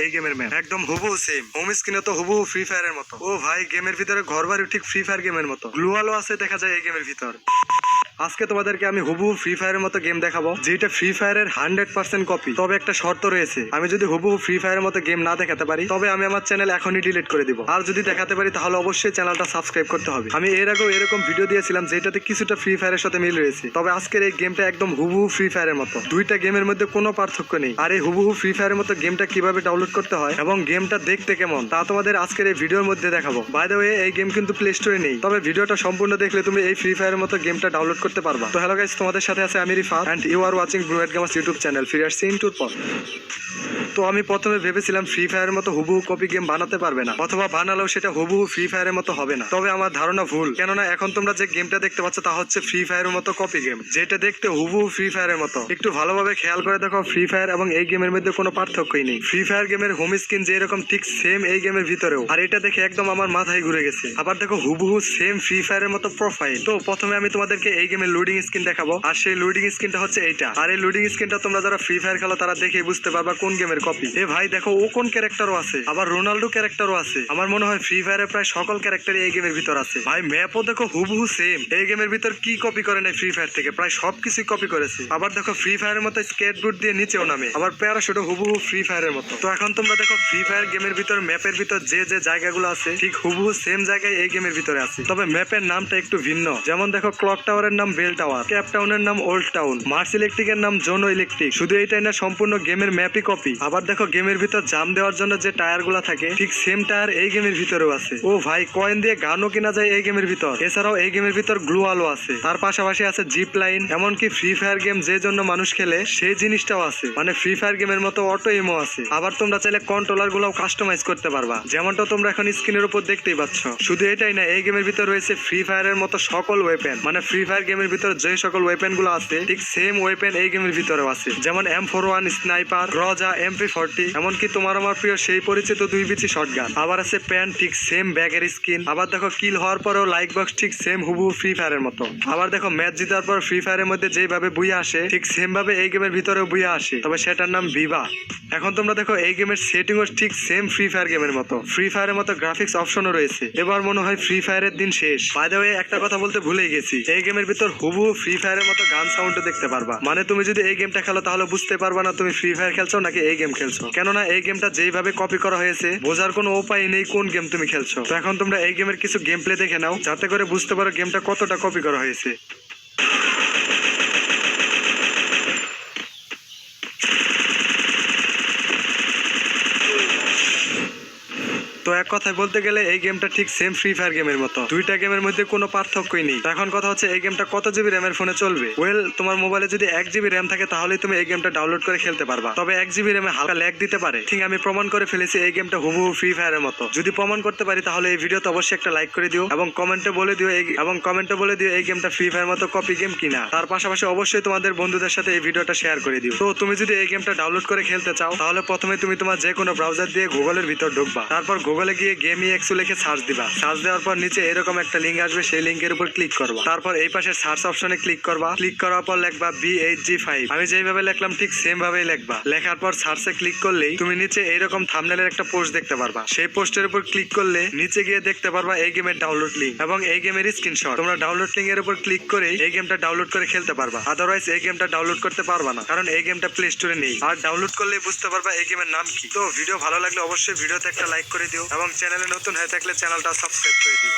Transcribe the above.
এই গেমের ম্যাপ একদম হুবহু সেম, হোম স্ক্রিনে তো হুবহু ফ্রি ফায়ারের মতো। ও ভাই, গেমের ভিতরে ঘর বাড়ি ঠিক ফ্রি ফায়ার গেমের মতো, গ্লুয়ালও আছে দেখা যায় এই গেমের ভিতর। আজকে তোমাদেরকে আমি হুবহু ফ্রি ফায়ারের মতো গেম দেখাবো, যেটা ফ্রি ফায়ারের 100% কপি। তবে একটা শর্ত রয়েছে, আমি যদি হুবহু ফ্রি ফায়ারের মতো গেম না দেখাতে পারি তবে আমি আমার চ্যানেল এখনই ডিলিট করে দিব। আর যদি দেখাতে পারি তাহলে অবশ্যই চ্যানেলটা সাবস্ক্রাইব করতে হবে। আমি এর আগেও এরকম ভিডিও দিয়েছিলাম যেটাতে কিছুটা ফ্রি ফায়ারের সাথে মিল রয়েছে, তবে আজকের এই গেমটা একদম হুবহু ফ্রি ফায়ারের মতো, দুইটা গেমের মধ্যে কোনো পার্থক্য নেই। আর এই হুবহু ফ্রি ফায়ারের মতো গেমটা কিভাবে ডাউনলোড করতে হয় এবং গেমটা দেখতে কেমন তা তোমাদের আজকের এই ভিডিওর মধ্যে দেখাবো। বাই দ্য ওয়ে, এই গেম কিন্তু প্লে স্টোরে নেই, তবে ভিডিওটা সম্পূর্ণ দেখলে তুমি এই ফ্রি ফায়ারের মতো গেমটা ডাউনলোড করতে পারবা। তো হ্যালো গাইস, তোমাদের সাথে আছে আমি Rifat and you are watching blue head gamers YouTube channel. ফিরে আসছি ইনটুর পর। তো আমি প্রথমে ভেবেছিলাম ফ্রি ফায়ারের মতো হুবহু কপি গেম বানাতে পারবে না, অথবা বানালেও সেটা হুবহু ফ্রি ফায়ারের মতো হবে না। তবে আমার ধারণা ভুল, কেননা এখন তোমরা যে গেমটা দেখতে পাচ্ছ তা হচ্ছে ফ্রি ফায়ারের মতো কপি গেম, যেটা দেখতে হুবহু ফ্রি ফায়ারের মতো। একটু ভালোভাবে খেয়াল করে দেখো, ফ্রি ফায়ার এবং এই গেমের মধ্যে কোনো পার্থক্যই নেই। ফ্রি ফায়ার গেমের হোম স্ক্রিন যে এরকম ঠিক সেম এই গেমের ভিতরেও, আর এটা দেখে একদম আমার মাথায় ঘুরে গেছে। আবার দেখো হুবহু সেম ফ্রি ফায়ারের মতো প্রোফাইল। তো প্রথমে আমি তোমাদেরকে এই গেমের লোডিং স্ক্রিন দেখাবো, আর সেই লোডিং স্ক্রিনটা হচ্ছে এইটা। আর এই লোডিং স্ক্রিনটা তোমরা যারা ফ্রি ফায়ার খেলো তারা দেখেই বুঝতে পারবা কোন গেমের কপি। এ ভাই দেখো, ও কোন ক্যারেক্টারও আছে, আবার রোনাল্ডো ক্যারেক্টারও আছে। আমার মনে হয় ফ্রি ফায়ারের প্রায় সকল ক্যারেক্টারই এই গেমের ভিতর আছে। ভাই ম্যাপও দেখো হুবহু সেম। এই গেমের ভিতর কি কপি করে নাই ফ্রি ফায়ার থেকে, প্রায় সবকিছুই কপি করেছে। আবার দেখো ফ্রি ফায়ারের মতো স্কেটবোর্ড দিয়ে নিচেও নামে, আবার প্যারাশুটও হুবহু ফ্রি ফায়ারের মতো। তো এখন তোমরা দেখো ফ্রি ফায়ার গেমের ভিতর ম্যাপের ভিতর যে যে জায়গাগুলো আছে ঠিক হুবহু সেম জায়গায় এই গেমের ভিতরে আছে, তবে ম্যাপের নামটা একটু ভিন্ন। যেমন দেখো ক্লক টাওয়ারের নাম বেল টাওয়ার, ক্যাপ টাউনের নাম ওল্ড টাউন, মার্স ইলেকট্রিকের নাম জোনো ইলেকট্রিক। শুধু এইটাই না, সম্পূর্ণ গেমের ম্যাপই কপি। আবার দেখো গেমের ভিতর জাম দেওয়ার জন্য যে টায়ার গুলা থাকে ঠিক সেম টায়ার এই গেমের ভিতরেও আছে। ও ভাই, কয়েন দিয়ে গানও কেনা যায় এই গেমের ভিতর। এছাড়াও এই গেমের ভিতর গ্লু আলো আছে, তার পাশাপাশি আছে জিপ লাইন। এমনকি ফ্রি ফায়ার গেম যে জন্য মানুষ খেলে সেই জিনিসটাও আছে, মানে ফ্রি ফায়ার গেমের মতো অটো ইমো আছে। আবার তোমরা চাইলে কন্ট্রোলার গুলাও কাস্টমাইজ করতে পারবা, যেমনটা তোমরা এখন স্ক্রিনের উপর দেখতেই পাচ্ছ। শুধু এটাই না, এই গেমের ভিতর রয়েছে ফ্রি ফায়ারের মতো সকল ওয়েপেন, মানে ফ্রি ফায়ার গেমের ভিতর যে সকল ওয়েপেন গুলো আছে ঠিক সেম ওয়েপেন এই গেমের ভিতরেও আছে। যেমন M41 স্নাইপার, গ্রজা, MP40, এমনকি তোমার আমার প্রিয় সেই পরিচিত 2 বিচি শটগান। আবার আছে প্যান্ট ঠিক সেম ব্যাগের স্কিন। আবার দেখো কিল হওয়ার পরেও লাইক বক্স ঠিক সেম হুবহু ফ্রি ফায়ারের মতো। আবার দেখো ম্যাচ জিতার পর ফ্রি ফায়ারের মধ্যে যেভাবে বুইয়া আসে ঠিক সেম ভাবে এই গেমের ভিতরেও বুইয়া আসে, তবে সেটার নাম ভিভা। এখন তোমরা দেখো এই গেমের সেটিংও ঠিক সেম ফ্রি ফায়ার গেমের মতো, ফ্রি ফায়ারের মতো গ্রাফিক্স অপশনও রয়েছে। এবার মনে হয় ফ্রি ফায়ারের দিন শেষ। বাই দ্য ওয়ে, একটা কথা বলতে ভুলেই গেছি, এই গেমের ভিতর হুবহু ফ্রি ফায়ারের মতো গান সাউন্ডও দেখতে পারবা। মানে তুমি যদি এই গেমটা খেলো তাহলে বুঝতে পারবা না তুমি ফ্রি ফায়ার খেলছো নাকি এই গেম খেলছো, কেননা এই গেমটা যেইভাবে কপি করা হয়েছে বোঝার কোনো উপায় নেই কোন গেম তুমি খেলছো। তো এখন তোমরা এই গেমের কিছু গেম প্লে দেখে নাও, যাতে করে বুঝতে পারো গেমটা কতটা কপি করা হয়েছে। তো এক কথায় বলতে গেলে এই গেমটা ঠিক সেম ফ্রি ফায়ার গেমের মতো, দুইটা গেমের মধ্যে কোনো পার্থক্যই নেই। এখন কথা হচ্ছে এই গেমটা কত জিবি র্যামের ফোনে চলবে। ওয়েল, তোমার মোবাইলে যদি 1 জিবি র্যাম থাকে তাহলেই তুমি এই গেমটা ডাউনলোড করে খেলতে পারবা, তবে 1 জিবি র্যামে হালকা ল্যাগ দিতে পারে। ঠিক আমি প্রমাণ করে ফেলেছি এই গেমটা হুবহু ফ্রি ফায়ারের মতো। যদি প্রমাণ করতে পারি তাহলে এই ভিডিওতে অবশ্যই একটা লাইক করে দিও এবং কমেন্টে বলে দিও এই গেমটা ফ্রি ফায়ার মতো কপি গেম কিনা। তার পাশাপাশি অবশ্যই তোমাদের বন্ধুদের সাথে এই ভিডিওটা শেয়ার করে দিও। তো তুমি যদি এই গেমটা ডাউনলোড করে খেলতে চাও তাহলে প্রথমে তুমি তোমার যে কোনো ব্রাউজার দিয়ে গুগলের ভিতর ঢুকবা, তারপর গুগলে গিয়ে গেমইএক্স লিখে সার্চ দিবা। সার্চ দেওয়ার পর নিচে এরকম একটা লিঙ্ক আসবে, সেই লিঙ্কের উপর ক্লিক করবা। তারপর এই পাশে সার্চ অপশনে ক্লিক করবা। ক্লিক করার পর লিখবা BHG5। আমি যেভাবে লিখলাম ঠিক সেম ভাবেই লিখবা। লেখার পর সার্চে ক্লিক করলেই তুমি নিচে এইরকম থাম্বনেলের একটা পোস্ট দেখতে পারবা। সেই পোস্টের উপর ক্লিক করলে নিচে গিয়ে দেখতে পারবা এই গেমের ডাউনলোড লিঙ্ক এবং এই গেমের স্ক্রিনশট। তোমরা ডাউনলোড লিঙ্কের উপর ক্লিক করে এই গেমটা ডাউনলোড করে খেলতে পারবা। আদারওয়াইজ এই গেমটা ডাউনলোড করতে পারবা না, কারণ এই গেমটা প্লে স্টোরে নেই। আর ডাউনলোড করলে বুঝতে পারবা এই গেমের নাম কি। তো ভিডিও ভালো লাগলে অবশ্যই ভিডিওতে একটা লাইক করে দিও এবং চ্যানেলে নতুন হয়ে থাকলে চ্যানেলটা সাবস্ক্রাইব করে দিও।